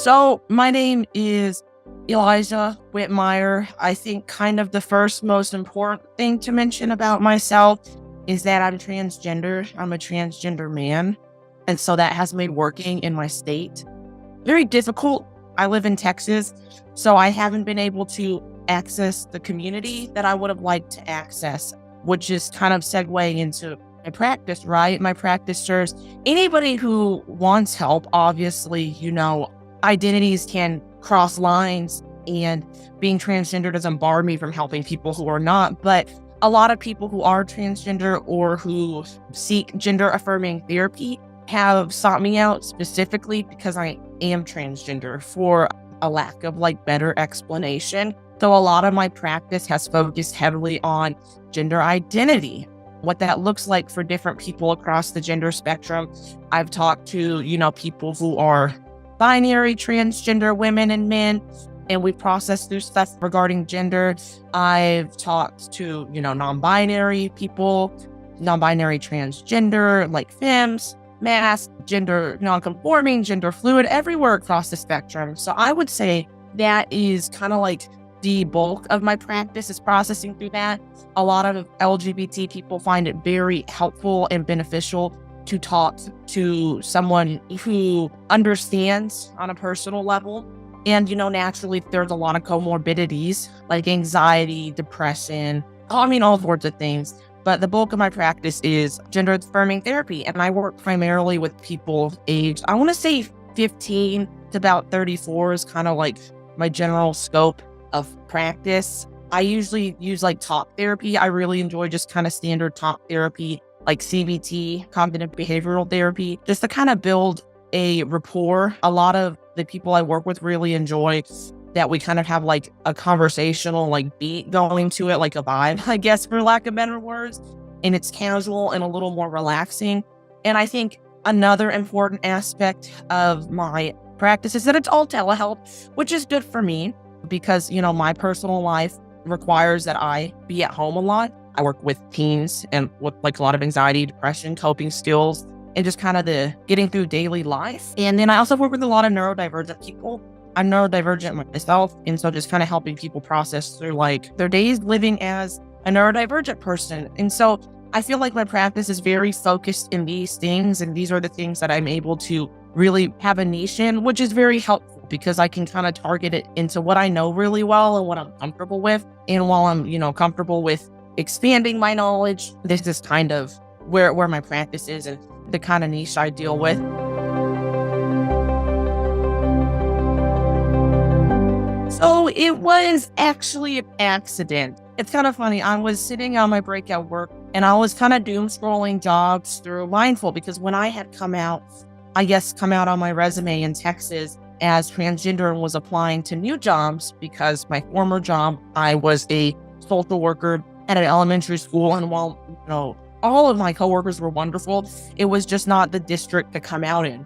So my name is Elijah Whitmire. I think kind of the first most important thing to mention about myself is that I'm transgender. I'm a transgender man. And so that has made working in my state very difficult. I live in Texas, so I haven't been able to access the community that I would have liked to access, which is kind of segueing into my practice, right? My practice serves anybody who wants help. Obviously, identities can cross lines, and being transgender doesn't bar me from helping people who are not. But a lot of people who are transgender or who seek gender affirming therapy have sought me out specifically because I am transgender, for a lack of better explanation. So a lot of my practice has focused heavily on gender identity, what that looks like for different people across the gender spectrum. I've talked to, people who are binary, transgender women and men, and we processed through stuff regarding gender. I've talked to, non-binary people, non-binary transgender, like femmes, mass, gender non-conforming, gender fluid, everywhere across the spectrum. So I would say that is kind of like the bulk of my practice is processing through that. A lot of LGBT people find it very helpful and beneficial to talk to someone who understands on a personal level. And, naturally, there's a lot of comorbidities like anxiety, depression, all sorts of things. But the bulk of my practice is gender affirming therapy. And I work primarily with people aged, I want to say 15 to about 34 is kind of like my general scope of practice. I usually use talk therapy. I really enjoy just kind of standard talk therapy, like CBT, cognitive behavioral therapy, just to kind of build a rapport. A lot of the people I work with really enjoy that we kind of have a conversational beat going to it, like a vibe, I guess, for lack of better words. And it's casual and a little more relaxing. And I think another important aspect of my practice is that it's all telehealth, which is good for me because, my personal life requires that I be at home a lot. I work with teens and with a lot of anxiety, depression, coping skills, and just kind of the getting through daily life. And then I also work with a lot of neurodivergent people. I'm neurodivergent myself, and so just kind of helping people process through their days living as a neurodivergent person. And so I feel like my practice is very focused in these things, and these are the things that I'm able to really have a niche in, which is very helpful because I can kind of target it into what I know really well and what I'm comfortable with. And while I'm, comfortable with expanding my knowledge, this is kind of where my practice is and the kind of niche I deal with. So it was actually an accident. It's kind of funny. I was sitting on my break at work and I was kind of doom scrolling jobs through Mindful because when I had come out on my resume in Texas as transgender and was applying to new jobs because my former job, I was a social worker at an elementary school. And while, all of my coworkers were wonderful, it was just not the district to come out in.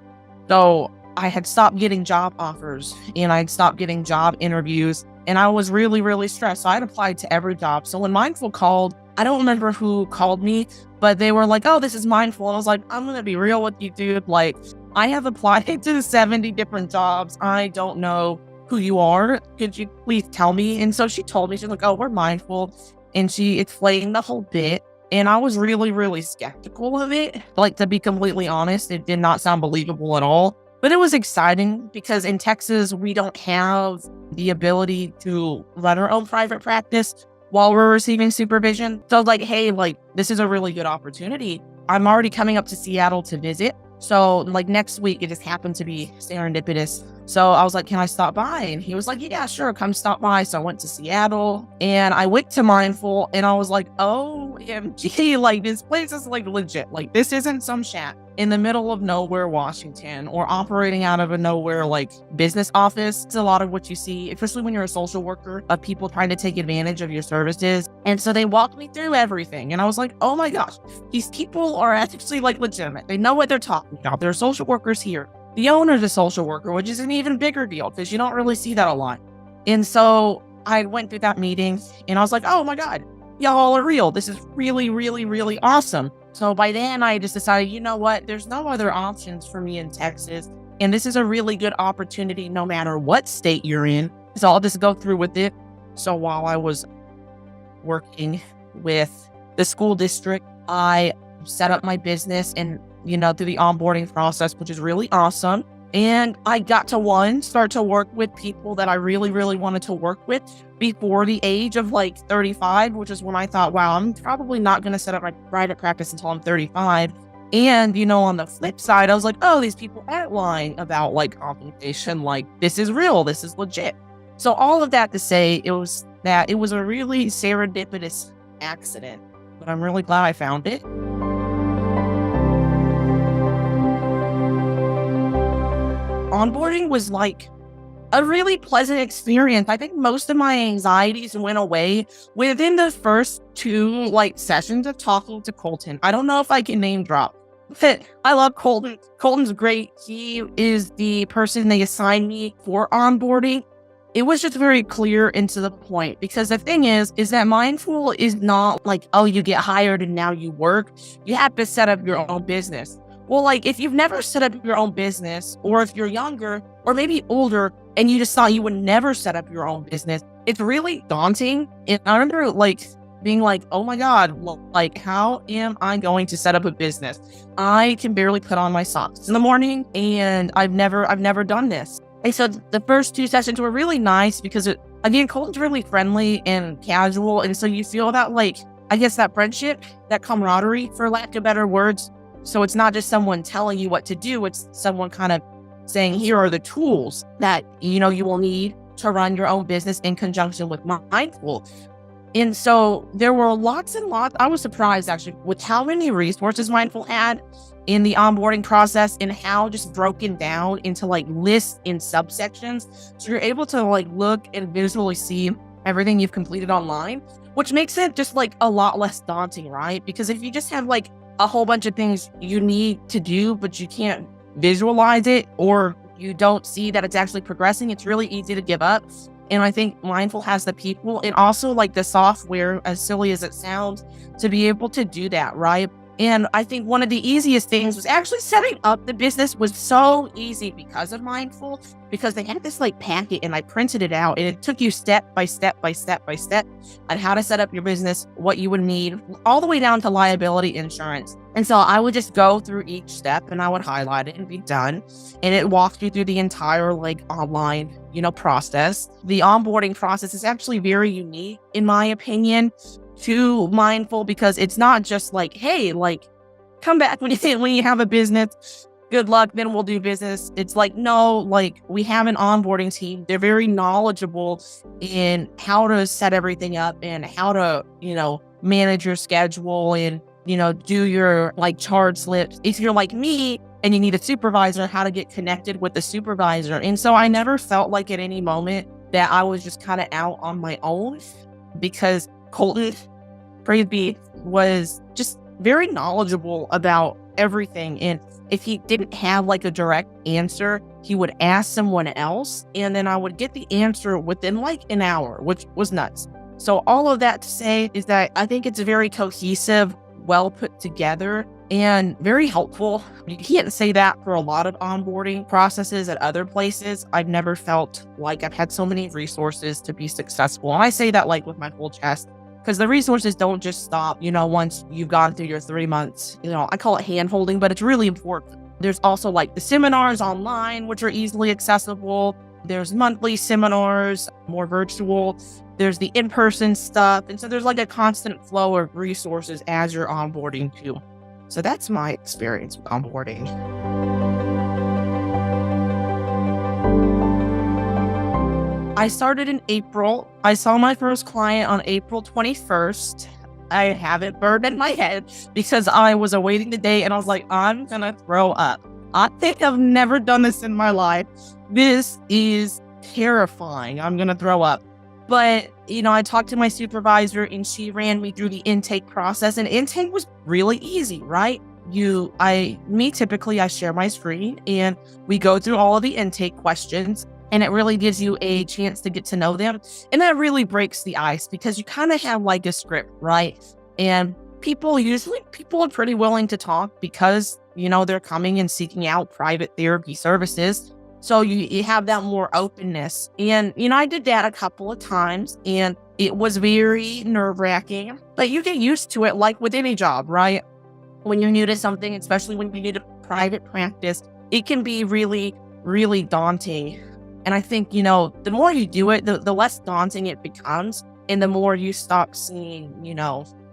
So I had stopped getting job offers and I'd stopped getting job interviews and I was really, really stressed. So I'd applied to every job. So when Mindful called, I don't remember who called me, but they were like, "Oh, this is Mindful." And I was like, "I'm going to be real with you, dude. I have applied to 70 different jobs. I don't know who you are. Could you please tell me?" And so she told me, she's like, "Oh, we're Mindful." And she explained the whole bit. And I was really, really skeptical of it. To be completely honest, it did not sound believable at all. But it was exciting because in Texas, we don't have the ability to run our own private practice while we're receiving supervision. So hey, this is a really good opportunity. I'm already coming up to Seattle to visit. So next week, it just happened to be serendipitous. So I was like, "Can I stop by?" And he was like, "Yeah, sure, come stop by." So I went to Seattle and I went to Mindful and I was like, OMG, this place is legit. This isn't some shack in the middle of nowhere, Washington, or operating out of a nowhere business office. It's a lot of what you see, especially when you're a social worker, of people trying to take advantage of your services. And so they walked me through everything. And I was like, oh my gosh, these people are actually legitimate. They know what they're talking about. There are social workers here. The owner's a social worker, which is an even bigger deal because you don't really see that a lot. And so I went through that meeting and I was like, oh my God, y'all are real. This is really, really, really awesome. So by then I just decided, you know what? There's no other options for me in Texas. And this is a really good opportunity no matter what state you're in. So I'll just go through with it. So while I was working with the school district, I set up my business and, through the onboarding process, which is really awesome. And I got to start to work with people that I really, really wanted to work with before the age of 35, which is when I thought, wow, I'm probably not going to set up my private practice until I'm 35. And, on the flip side, I was like, oh, these people aren't lying about compensation. This is real. This is legit. So all of that to say, it was a really serendipitous accident, but I'm really glad I found it. Onboarding was a really pleasant experience. I think most of my anxieties went away within the first 2 sessions of talking to Colton. I don't know if I can name drop, but I love Colton. Colton's great. He is the person they assigned me for onboarding. It was just very clear and to the point, because the thing is that Mindful is not oh, you get hired and now you work. You have to set up your own business. Well, if you've never set up your own business, or if you're younger or maybe older and you just thought you would never set up your own business, it's really daunting. And I remember being oh my God, how am I going to set up a business? I can barely put on my socks in the morning, and I've never done this. And so the first 2 sessions were really nice because again, Colton's really friendly and casual. And so you feel that I guess that friendship, that camaraderie, for lack of better words. So it's not just someone telling you what to do. It's someone kind of saying, here are the tools that, you will need to run your own business in conjunction with Mindful. And so there were lots and lots. I was surprised actually with how many resources Mindful had in the onboarding process, and how just broken down into lists in subsections. So you're able to look and visually see everything you've completed online, which makes it just a lot less daunting, right? Because if you just have a whole bunch of things you need to do, but you can't visualize it, or you don't see that it's actually progressing, it's really easy to give up. And I think Mindful has the people and also the software, as silly as it sounds, to be able to do that, right? And I think one of the easiest things was actually setting up the business was so easy because of Mindful, because they had this packet, and I printed it out, and it took you step by step on how to set up your business, what you would need, all the way down to liability insurance. And so I would just go through each step, and I would highlight it and be done. And it walked you through the entire online, process. The onboarding process is actually very unique, in my opinion, to Mindful, because it's not just hey, come back when you have a business, good luck, then we'll do business. It's no, we have an onboarding team. They're very knowledgeable in how to set everything up and how to, manage your schedule and, do your charge slips. If you're like me and you need a supervisor, how to get connected with the supervisor. And so I never felt at any moment that I was just kind of out on my own, because Colton, praise be, was just very knowledgeable about everything. And if he didn't have a direct answer, he would ask someone else, and then I would get the answer within an hour, which was nuts. So all of that to say is that I think it's very cohesive, well put together, and very helpful. You can't say that for a lot of onboarding processes at other places. I've never felt I've had so many resources to be successful. And I say that with my full chest, because the resources don't just stop, once you've gone through your 3 months. I call it hand holding, but it's really important. There's also the seminars online, which are easily accessible. There's monthly seminars, more virtual. There's the in-person stuff. And so there's a constant flow of resources as you're onboarding too. So that's my experience with onboarding. I started in April. I saw my first client on April 21st. I have it burned in my head because I was awaiting the day, and I was I'm gonna throw up. I think I've never done this in my life. This is terrifying. I'm gonna throw up. But, I talked to my supervisor, and she ran me through the intake process, and intake was really easy, right? Typically I share my screen, and we go through all of the intake questions. And it really gives you a chance to get to know them. And that really breaks the ice, because you kind of have a script, right? And usually people are pretty willing to talk because, they're coming and seeking out private therapy services. So you have that more openness. And, I did that a couple of times and it was very nerve-wracking, but you get used to it like with any job, right? When you're new to something, especially when you're new to private practice, it can be really, really daunting. And I think, the more you do it, the less daunting it becomes. And the more you stop seeing,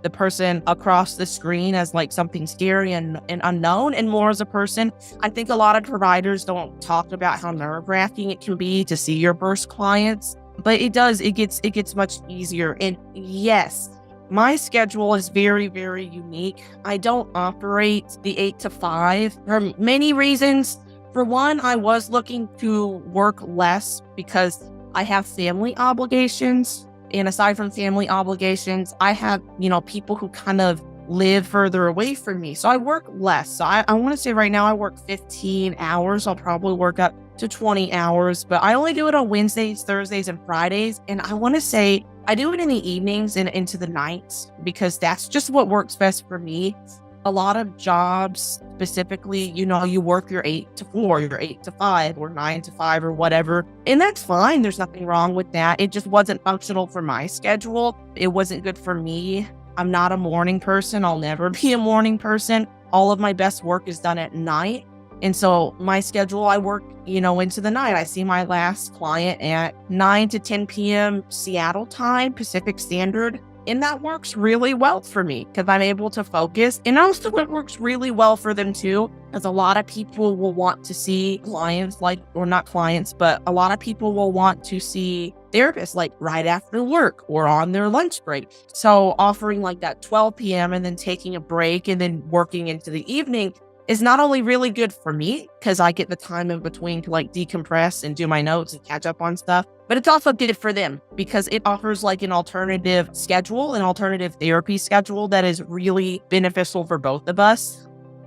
the person across the screen as like something scary and unknown, and more as a person. I think a lot of providers don't talk about how nerve-wracking it can be to see your first clients, but it gets much easier. And yes, my schedule is very, very unique. I don't operate the 8 to 5 for many reasons. For one, I was looking to work less because I have family obligations. And aside from family obligations, I have, people who kind of live further away from me. So I work less. So I want to say right now I work 15 hours. I'll probably work up to 20 hours, but I only do it on Wednesdays, Thursdays, and Fridays. And I want to say I do it in the evenings and into the nights because that's just what works best for me. A lot of jobs specifically, you work your 8 to 4, your 8 to 5, or 9 to 5, or whatever. And that's fine. There's nothing wrong with that. It just wasn't functional for my schedule. It wasn't good for me. I'm not a morning person. I'll never be a morning person. All of my best work is done at night. And so my schedule, I work, into the night. I see my last client at 9 to 10 p.m. Seattle time, Pacific Standard. And that works really well for me because I'm able to focus. And also it works really well for them too, as a lot of people will want to see clients or not clients, but a lot of people will want to see therapists like right after work or on their lunch break. So offering like that 12 p.m. and then taking a break and then working into the evening is not only really good for me because I get the time in between to like decompress and do my notes and catch up on stuff, but it's also good for them because it offers like an alternative schedule, an alternative therapy schedule that is really beneficial for both of us.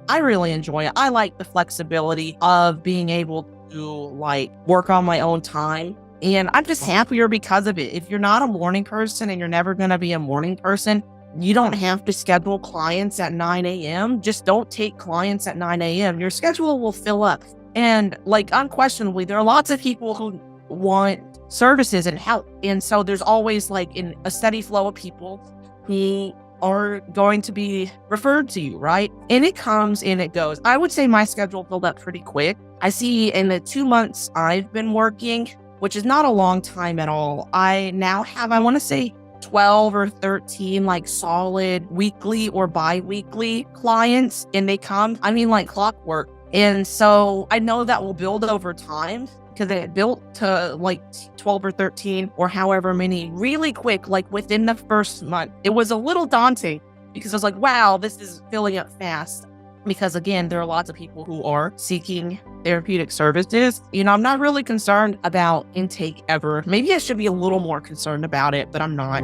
I really enjoy it. I like the flexibility of being able to like work on my own time. And I'm just happier because of it. If you're not a morning person and you're never going to be a morning person, you don't have to schedule clients at 9 a.m. Just don't take clients at 9 a.m. Your schedule will fill up. And like unquestionably, there are lots of people who want services and help. And so there's always like a steady flow of people who are going to be referred to you, right? And it comes and it goes. I would say my schedule filled up pretty quick. I see in the 2 months I've been working, which is not a long time at all, I now have, I want to say, 12 or 13 like solid weekly or bi-weekly clients, and they come, like clockwork. And so I know that will build over time because it built to like 12 or 13 or however many really quick, like within the first month. It was a little daunting because I was like, wow, this is filling up fast. Because again, there are lots of people who are seeking therapeutic services. I'm not really concerned about intake ever. Maybe I should be a little more concerned about it, but I'm not.